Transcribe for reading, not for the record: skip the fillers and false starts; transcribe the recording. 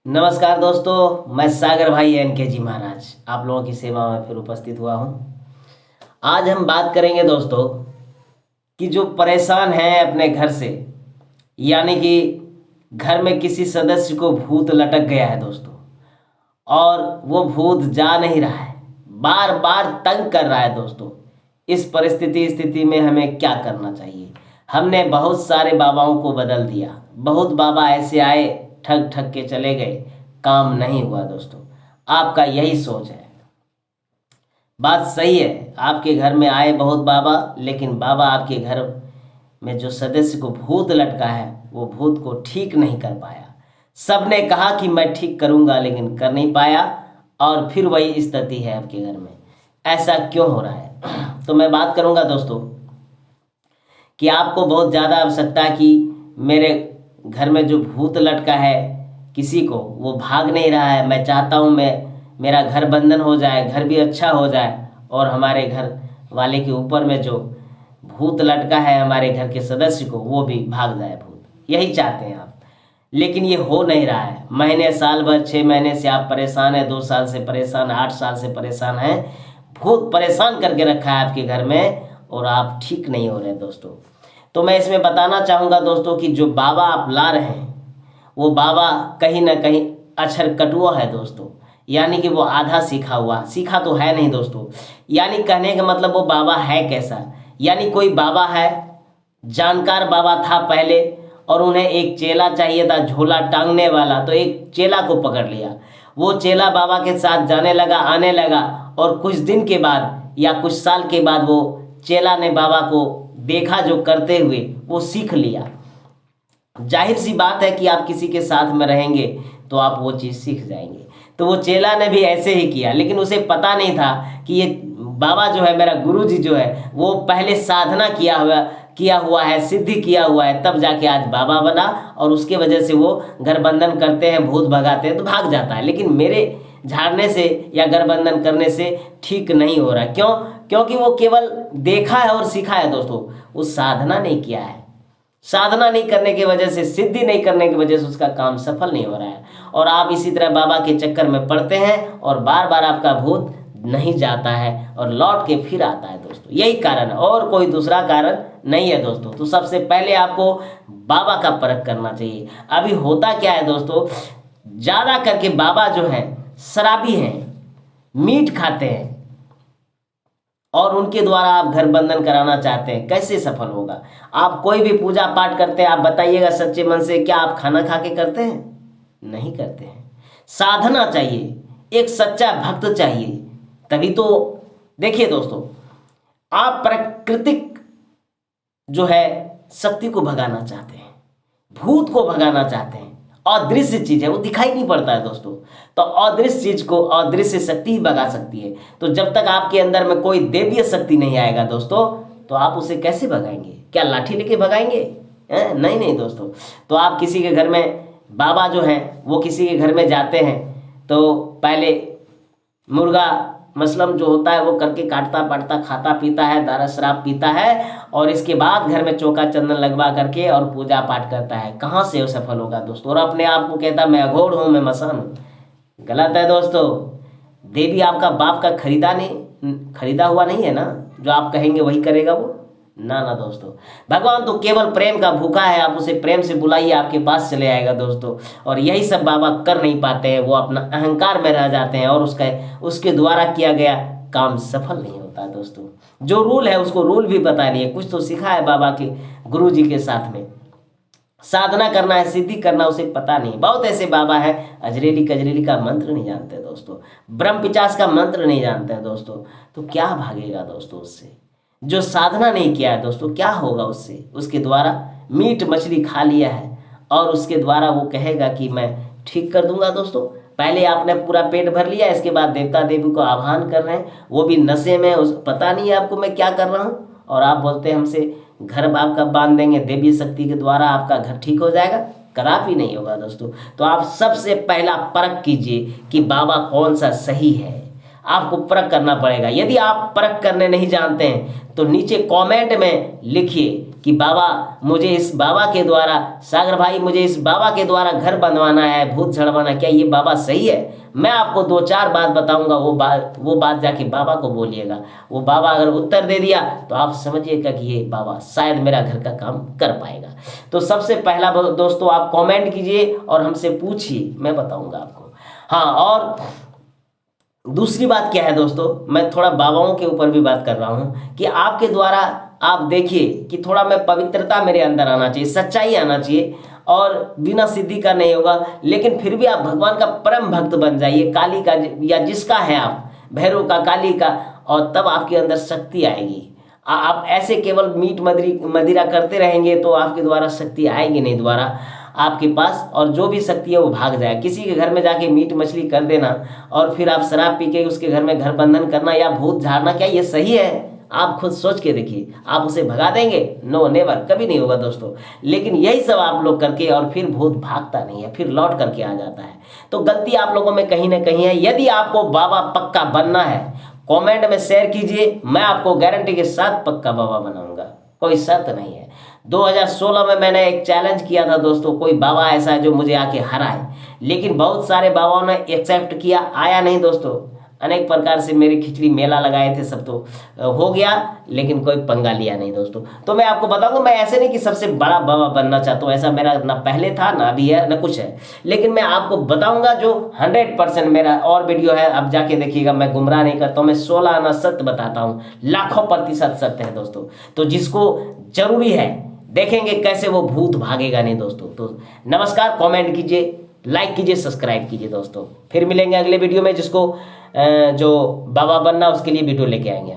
नमस्कार दोस्तों, मैं सागर भाई एनके जी महाराज आप लोगों की सेवा में फिर उपस्थित हुआ हूँ। आज हम बात करेंगे दोस्तों कि जो परेशान हैं अपने घर से, यानी कि घर में किसी सदस्य को भूत लटक गया है दोस्तों, और वो भूत जा नहीं रहा है, बार बार तंग कर रहा है दोस्तों। इस परिस्थिति स्थिति में हमें क्या करना चाहिए? हमने बहुत सारे बाबाओं को बदल दिया, बहुत बाबा ऐसे आए ठग ठग के चले गए, काम नहीं हुआ दोस्तों। आपका यही सोच है, बात सही है। आपके घर में आए बहुत बाबा, लेकिन बाबा आपके घर में जो सदस्य को भूत लटका है वो भूत को ठीक नहीं कर पाया। सबने कहा कि मैं ठीक करूंगा, लेकिन कर नहीं पाया, और फिर वही स्थिति है आपके घर में। ऐसा क्यों हो रहा है? तो मैं बात करूंगा दोस्तों कि आपको बहुत ज़्यादा आवश्यकता है कि मेरे घर में जो भूत लटका है किसी को, वो भाग नहीं रहा है। मैं चाहता हूँ मेरा घर बंधन हो जाए, घर भी अच्छा हो जाए, और हमारे घर वाले के ऊपर में जो भूत लटका है हमारे घर के सदस्य को, वो भी भाग जाए भूत। यही चाहते हैं आप, लेकिन ये हो नहीं रहा है। महीने, साल भर, 6 महीने से आप परेशान हैं, 2 साल से परेशान, 8 साल से परेशान हैं। भूत परेशान करके रखा है आपके घर में, और आप ठीक नहीं हो रहे दोस्तों। तो मैं इसमें बताना चाहूँगा दोस्तों कि जो बाबा आप ला रहे हैं वो बाबा कहीं ना कहीं अक्षर कटुआ है दोस्तों। यानी कि वो आधा सीखा हुआ, सीखा तो है नहीं दोस्तों। यानी कहने का मतलब वो बाबा है कैसा? यानी कोई बाबा है, जानकार बाबा था पहले, और उन्हें एक चेला चाहिए था झोला टांगने वाला, तो एक चेला को पकड़ लिया। वो चेला बाबा के साथ जाने लगा, आने लगा, और कुछ दिन के बाद या कुछ साल के बाद वो चेला ने बाबा को देखा जो करते हुए, वो सीख लिया। जाहिर सी बात है कि आप किसी के साथ में रहेंगे तो आप वो चीज़ सीख जाएंगे। तो वो चेला ने भी ऐसे ही किया, लेकिन उसे पता नहीं था कि ये बाबा जो है, मेरा गुरुजी जो है, वो पहले साधना किया हुआ है, सिद्धि किया हुआ है, तब जाके आज बाबा बना, और उसके वजह से वो गठबंधन करते हैं, भूत भगाते हैं तो भाग जाता है। लेकिन मेरे झाड़ने से या गठबंधन करने से ठीक नहीं हो रहा। क्यों? क्योंकि वो केवल देखा है और सीखा है दोस्तों, वो साधना नहीं किया है। साधना नहीं करने की वजह से, सिद्धि नहीं करने की वजह से उसका काम सफल नहीं हो रहा है, और आप इसी तरह बाबा के चक्कर में पड़ते हैं, और बार बार आपका भूत नहीं जाता है और लौट के फिर आता है दोस्तों। यही कारण है, और कोई दूसरा कारण नहीं है दोस्तों। तो सबसे पहले आपको बाबा का परख करना चाहिए। अभी होता क्या है दोस्तों, ज़्यादा करके बाबा जो हैं शराबी हैं, मीट खाते हैं, और उनके द्वारा आप घर बंधन कराना चाहते हैं। कैसे सफल होगा? आप कोई भी पूजा पाठ करते हैं, आप बताइएगा सच्चे मन से, क्या आप खाना खा के करते हैं? नहीं करते हैं। साधना चाहिए, एक सच्चा भक्त चाहिए, तभी तो। देखिए दोस्तों, आप प्राकृतिक जो है शक्ति को भगाना चाहते हैं, भूत को भगाना चाहते हैं। अदृश्य चीज है, वो दिखाई नहीं पड़ता है दोस्तों। तो अदृश्य चीज को अदृश्य शक्ति ही भगा सकती है। तो जब तक आपके अंदर में कोई देवीय शक्ति नहीं आएगा दोस्तों, तो आप उसे कैसे भगाएंगे? क्या लाठी लेके भगाएंगे? नहीं नहीं दोस्तों। तो आप किसी के घर में, बाबा जो हैं वो किसी के घर में जाते हैं, तो पहले मुर्गा मसलम जो होता है वो करके काटता पाटता, खाता पीता है, दारू शराब पीता है, और इसके बाद घर में चौका चंदन लगवा करके और पूजा पाठ करता है। कहाँ से वो सफल होगा दोस्तों? और अपने आप को कहता है मैं अघोर हूँ, मैं मसान हूँ। गलत है दोस्तों। देवी आपका बाप का खरीदा हुआ नहीं है ना, जो आप कहेंगे वही करेगा वो। ना ना दोस्तों, भगवान तो केवल प्रेम का भूखा है। आप उसे प्रेम से बुलाइए, आपके पास चले आएगा दोस्तों। और यही सब बाबा कर नहीं पाते हैं, वो अपना अहंकार में रह जाते हैं, और उसके द्वारा किया गया काम सफल नहीं होता दोस्तों। जो रूल है उसको रूल भी बता लिए, कुछ तो सीखा है बाबा के, गुरु जी के साथ में। साधना करना है, सिद्धि करना, उसे पता नहीं। बहुत ऐसे बाबा है, अजरेली कजरेली का मंत्र नहीं जानते दोस्तों, ब्रह्म पिचास का मंत्र नहीं जानते हैं दोस्तों। तो क्या भागेगा दोस्तों उससे? जो साधना नहीं किया है दोस्तों, क्या होगा उससे? उसके द्वारा मीट मछली खा लिया है, और उसके द्वारा वो कहेगा कि मैं ठीक कर दूंगा दोस्तों। पहले आपने पूरा पेट भर लिया, इसके बाद देवता देवी को आह्वान कर रहे हैं, वो भी नशे में, उस पता नहीं है आपको मैं क्या कर रहा हूँ, और आप बोलते हैं हमसे घर आपका बांध देंगे, देवी शक्ति के द्वारा आपका घर ठीक हो जाएगा। कदापि नहीं होगा दोस्तों। तो आप सबसे पहला परख कीजिए कि बाबा कौन सा सही है। आपको परख करना पड़ेगा। यदि आप परख करने नहीं जानते हैं तो नीचे कमेंट में लिखिए कि बाबा मुझे इस बाबा के द्वारा, सागर भाई मुझे इस बाबा के द्वारा घर बनवाना है, भूत झड़वाना, क्या ये बाबा सही है? मैं आपको 2-4 बात बताऊंगा, वो बात जाके बाबा को बोलिएगा। वो बाबा अगर उत्तर दे दिया तो आप समझिएगा कि ये बाबा शायद मेरा घर का काम कर पाएगा। तो सबसे पहला दोस्तों आप कमेंट कीजिए और हमसे पूछिए, मैं बताऊंगा आपको। हाँ, और दूसरी बात क्या है दोस्तों, मैं थोड़ा बाबाओं के ऊपर भी बात कर रहा हूँ कि आपके द्वारा आप देखिए कि थोड़ा मैं पवित्रता मेरे अंदर आना चाहिए, सच्चाई आना चाहिए, और बिना सिद्धि का नहीं होगा। लेकिन फिर भी आप भगवान का परम भक्त बन जाइए, काली का या जिसका है आप, भैरव का, काली का, और तब आपके अंदर शक्ति आएगी। आप ऐसे केवल मीट मदिरा करते रहेंगे तो आपके द्वारा शक्ति आएगी नहीं द्वारा आपके पास, और जो भी शक्ति है वो भाग जाए। किसी के घर में जाके मीट मछली कर देना और फिर आप शराब पी के उसके घर में घर बंधन करना या भूत झाड़ना, क्या ये सही है? आप खुद सोच के देखिए, आप उसे भगा देंगे? नो, नेवर, कभी नहीं होगा दोस्तों। लेकिन यही सब आप लोग करके और फिर भूत भागता नहीं है, फिर लौट करके आ जाता है। तो गलती आप लोगों में कहीं ना कहीं है। यदि आपको बाबा पक्का बनना है, कमेंट में शेयर कीजिए, मैं आपको गारंटी के साथ पक्का बाबा बनाऊंगा, कोई शर्त नहीं है। 2016 में मैंने एक चैलेंज किया था दोस्तों, कोई बाबा ऐसा है जो मुझे आके हराए, लेकिन बहुत सारे बाबाओं ने एक्सेप्ट किया, आया नहीं दोस्तों। अनेक प्रकार से मेरी खिचड़ी मेला लगाए थे, सब तो हो गया, लेकिन कोई पंगा लिया नहीं दोस्तों। तो मैं आपको बताऊंगा, मैं ऐसे नहीं कि सबसे बड़ा बाबा बनना चाहता हूँ, ऐसा मेरा ना पहले था, ना अभी है, ना कुछ है। लेकिन मैं आपको बताऊंगा जो 100% मेरा और वीडियो है, अब जाके देखिएगा, मैं गुमराह नहीं करता हूँ, मैं 16 आना सत्य बताता हूँ, लाखों प्रतिशत सत्य है दोस्तों। तो जिसको जरूरी है देखेंगे कैसे वो भूत भागेगा नहीं दोस्तों। तो नमस्कार, कमेंट कीजिए, लाइक कीजिए, सब्सक्राइब कीजिए दोस्तों। फिर मिलेंगे अगले वीडियो में, जिसको जो बाबा बनना उसके लिए वीडियो लेके आएंगे हम।